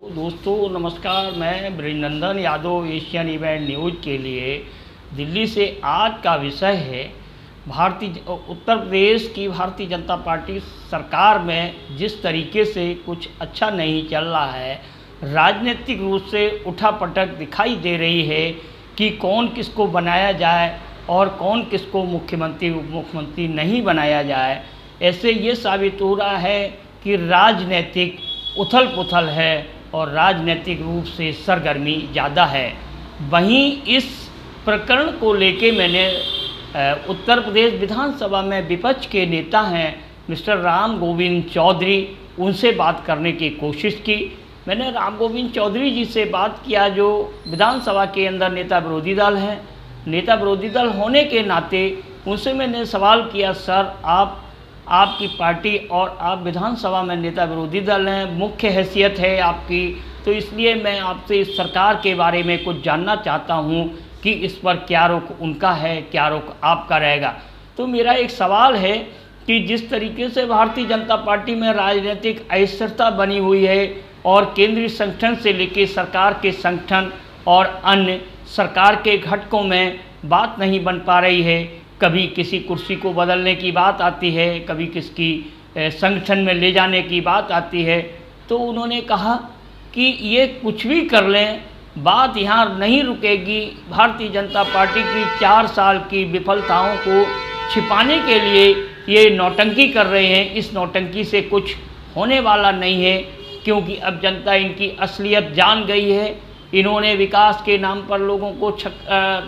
दोस्तों नमस्कार, मैं Brijnandan Yadav Asian event news के लिए दिल्ली से। आज का विषय है उत्तर प्रदेश की भारतीय जनता पार्टी सरकार में जिस तरीके से कुछ अच्छा नहीं चल रहा है, राजनीतिक रूप से उठापटक दिखाई दे रही है कि कौन किसको बनाया जाए और कौन किसको मुख्यमंत्री उप मुख्यमंत्री नहीं बनाया जाए। ऐसे ये साबित हो रहा है कि राजनीतिक उथल पुथल है और राजनीतिक रूप से सरगर्मी ज़्यादा है। वहीं इस प्रकरण को लेके मैंने उत्तर प्रदेश विधानसभा में विपक्ष के नेता हैं मिस्टर राम गोविंद चौधरी, उनसे बात करने की कोशिश की। मैंने राम गोविंद चौधरी जी से बात किया, जो विधानसभा के अंदर नेता विरोधी दल हैं। नेता विरोधी दल होने के नाते उनसे मैंने सवाल किया, सर आपकी पार्टी और आप विधानसभा में नेता विरोधी दल हैं, मुख्य हैसियत है आपकी, तो इसलिए मैं आपसे इस सरकार के बारे में कुछ जानना चाहता हूं कि इस पर क्या रुख उनका है, क्या रुख आपका रहेगा। तो मेरा एक सवाल है कि जिस तरीके से भारतीय जनता पार्टी में राजनीतिक अस्थिरता बनी हुई है और केंद्रीय संगठन से लेकर सरकार के संगठन और अन्य सरकार के घटकों में बात नहीं बन पा रही है, कभी किसी कुर्सी को बदलने की बात आती है, कभी किसकी संगठन में ले जाने की बात आती है, तो उन्होंने कहा कि ये कुछ भी कर लें, बात यहाँ नहीं रुकेगी। भारतीय जनता पार्टी की 4 साल की विफलताओं को छिपाने के लिए ये नौटंकी कर रहे हैं। इस नौटंकी से कुछ होने वाला नहीं है, क्योंकि अब जनता इनकी असलियत जान गई है। इन्होंने विकास के नाम पर लोगों को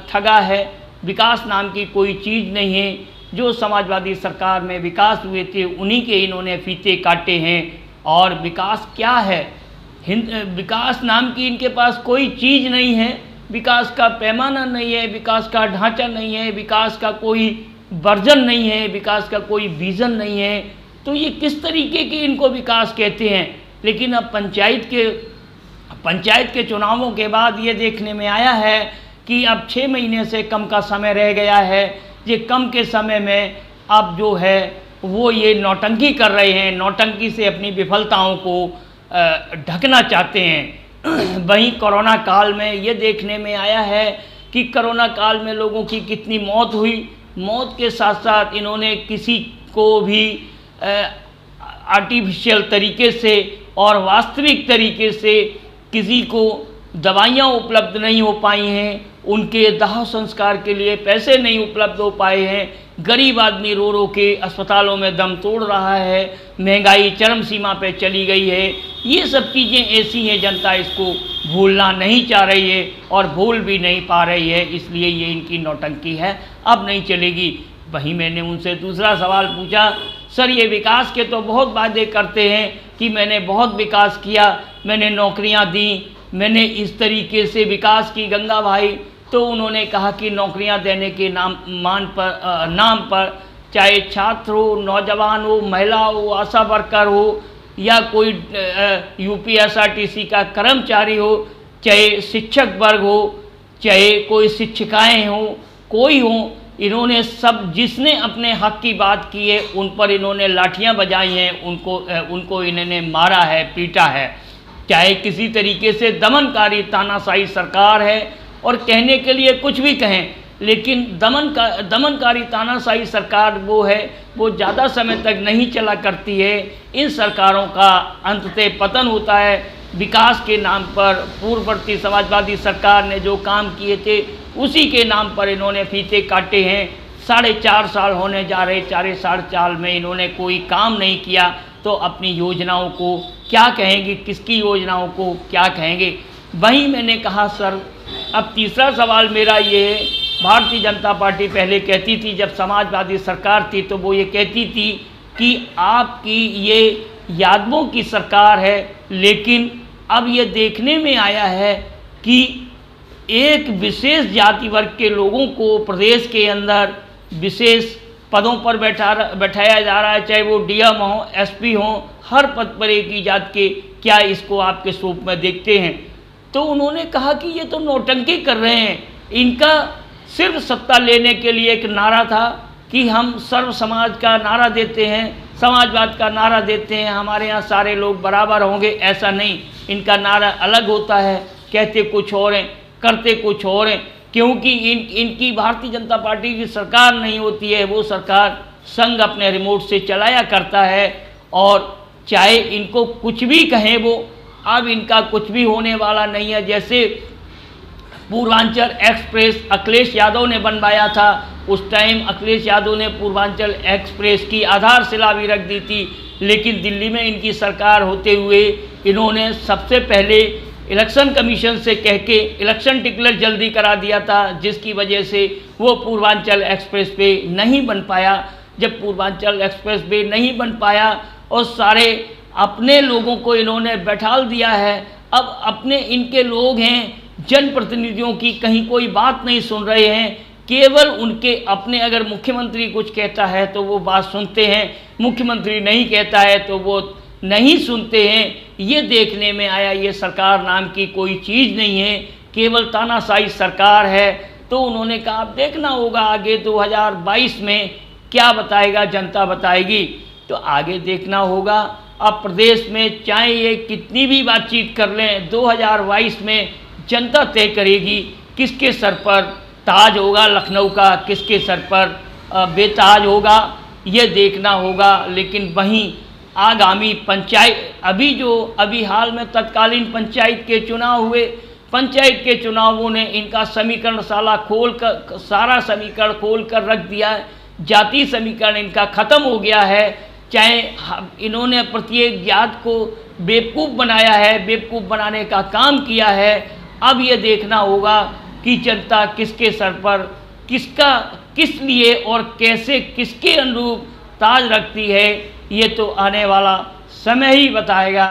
ठगा है। विकास नाम की कोई चीज़ नहीं है। जो समाजवादी सरकार में विकास हुए थे उन्हीं के इन्होंने फीते काटे हैं। और विकास क्या है? विकास नाम की इनके पास कोई चीज़ नहीं है। विकास का पैमाना नहीं है, विकास का ढांचा नहीं है, विकास का कोई वर्जन नहीं है, विकास का कोई विज़न नहीं है। तो ये किस तरीके की इनको विकास कहते हैं? लेकिन अब पंचायत के चुनावों के बाद ये देखने में आया है कि अब 6 महीने से कम का समय रह गया है। ये कम के समय में अब जो है वो ये नौटंकी कर रहे हैं, नौटंकी से अपनी विफलताओं को ढकना चाहते हैं। वहीं कोरोना काल में ये देखने में आया है कि कोरोना काल में लोगों की कितनी मौत हुई। मौत के साथ साथ इन्होंने किसी को भी आर्टिफिशियल तरीके से और वास्तविक तरीके से किसी को दवाइयाँ उपलब्ध नहीं हो पाई हैं, उनके दाह संस्कार के लिए पैसे नहीं उपलब्ध हो पाए हैं। गरीब आदमी रो रो के अस्पतालों में दम तोड़ रहा है। महंगाई चरम सीमा पे चली गई है। ये सब चीज़ें ऐसी हैं, जनता इसको भूलना नहीं चाह रही है और भूल भी नहीं पा रही है, इसलिए ये इनकी नौटंकी है, अब नहीं चलेगी। वहीं मैंने उनसे दूसरा सवाल पूछा, सर ये विकास के तो बहुत वादे करते हैं कि मैंने बहुत विकास किया, मैंने नौकरियां दी, मैंने इस तरीके से विकास की गंगा भाई। तो उन्होंने कहा कि नौकरियां देने के नाम पर चाहे छात्र हो, नौजवान हो, महिला हो, आशा वर्कर हो या कोई यूपीएसआरटीसी का कर्मचारी हो, चाहे शिक्षक वर्ग हो, चाहे कोई शिक्षिकाएं हो, कोई हो, इन्होंने सब जिसने अपने हक की बात की है उन पर इन्होंने लाठियां बजाई हैं, उनको इन्होंने मारा है, पीटा है। चाहे किसी तरीके से दमनकारी तानाशाही सरकार है और कहने के लिए कुछ भी कहें, लेकिन दमनकारी तानाशाही सरकार वो है, वो ज़्यादा समय तक नहीं चला करती है। इन सरकारों का अंततः पतन होता है। विकास के नाम पर पूर्ववर्ती समाजवादी सरकार ने जो काम किए थे उसी के नाम पर इन्होंने फीते काटे हैं। 4.5 साल होने जा रहे, 4.5 साल में इन्होंने कोई काम नहीं किया, तो अपनी योजनाओं को क्या कहेंगे, किसकी योजनाओं को क्या कहेंगे? वहीं मैंने कहा, सर अब तीसरा सवाल मेरा ये है, भारतीय जनता पार्टी पहले कहती थी, जब समाजवादी सरकार थी तो वो ये कहती थी कि आपकी ये यादवों की सरकार है, लेकिन अब ये देखने में आया है कि एक विशेष जाति वर्ग के लोगों को प्रदेश के अंदर विशेष पदों पर बैठाया जा रहा है, चाहे वो डीएम हो, एसपी हो, हर पद पर एक ही जात के। क्या इसको आपके स्वरूप में देखते हैं? तो उन्होंने कहा कि ये तो नौटंकी कर रहे हैं। इनका सिर्फ सत्ता लेने के लिए एक नारा था कि हम सर्व समाज का नारा देते हैं, समाजवाद का नारा देते हैं, हमारे यहाँ सारे लोग बराबर होंगे, ऐसा नहीं, इनका नारा अलग होता है, कहते कुछ और हैं, करते कुछ और हैं, क्योंकि इनकी भारतीय जनता पार्टी की सरकार नहीं होती है, वो सरकार संघ अपने रिमोट से चलाया करता है। और चाहे इनको कुछ भी कहें वो, अब इनका कुछ भी होने वाला नहीं है। जैसे पूर्वांचल एक्सप्रेस अखिलेश यादव ने बनवाया था, उस टाइम अखिलेश यादव ने पूर्वांचल एक्सप्रेस की आधारशिला भी रख दी थी, लेकिन दिल्ली में इनकी सरकार होते हुए इन्होंने सबसे पहले इलेक्शन कमीशन से कह के इलेक्शन डिक्लेयर जल्दी करा दिया था, जिसकी वजह से वो पूर्वांचल एक्सप्रेस वे नहीं बन पाया। जब पूर्वांचल एक्सप्रेस वे नहीं बन पाया और सारे अपने लोगों को इन्होंने बैठाल दिया है, अब अपने इनके लोग हैं, जनप्रतिनिधियों की कहीं कोई बात नहीं सुन रहे हैं, केवल उनके अपने, अगर मुख्यमंत्री कुछ कहता है तो वो बात सुनते हैं, मुख्यमंत्री नहीं कहता है तो वो नहीं सुनते हैं। ये देखने में आया ये सरकार नाम की कोई चीज़ नहीं है, केवल तानाशाही सरकार है। तो उन्होंने कहा अब देखना होगा आगे 2022 में क्या बताएगा, जनता बताएगी, तो आगे देखना होगा। अब प्रदेश में चाहे ये कितनी भी बातचीत कर लें, 2022 में जनता तय करेगी किसके सर पर ताज होगा लखनऊ का, किसके सर पर बेताज होगा, ये देखना होगा। लेकिन वहीं आगामी पंचायत, अभी हाल में तत्कालीन पंचायत के चुनाव हुए, पंचायत के चुनावों ने इनका समीकरण सारा समीकरण खोल कर रख दिया है। जाति समीकरण इनका ख़त्म हो गया है। चाहे इन्होंने प्रत्येक जात को बेवकूफ़ बनाया है, बेवकूफ़ बनाने का काम किया है। अब ये देखना होगा कि जनता किसके सर पर किस लिए और कैसे किसके अनुरूप ताज रखती है, ये तो आने वाला समय ही बताएगा।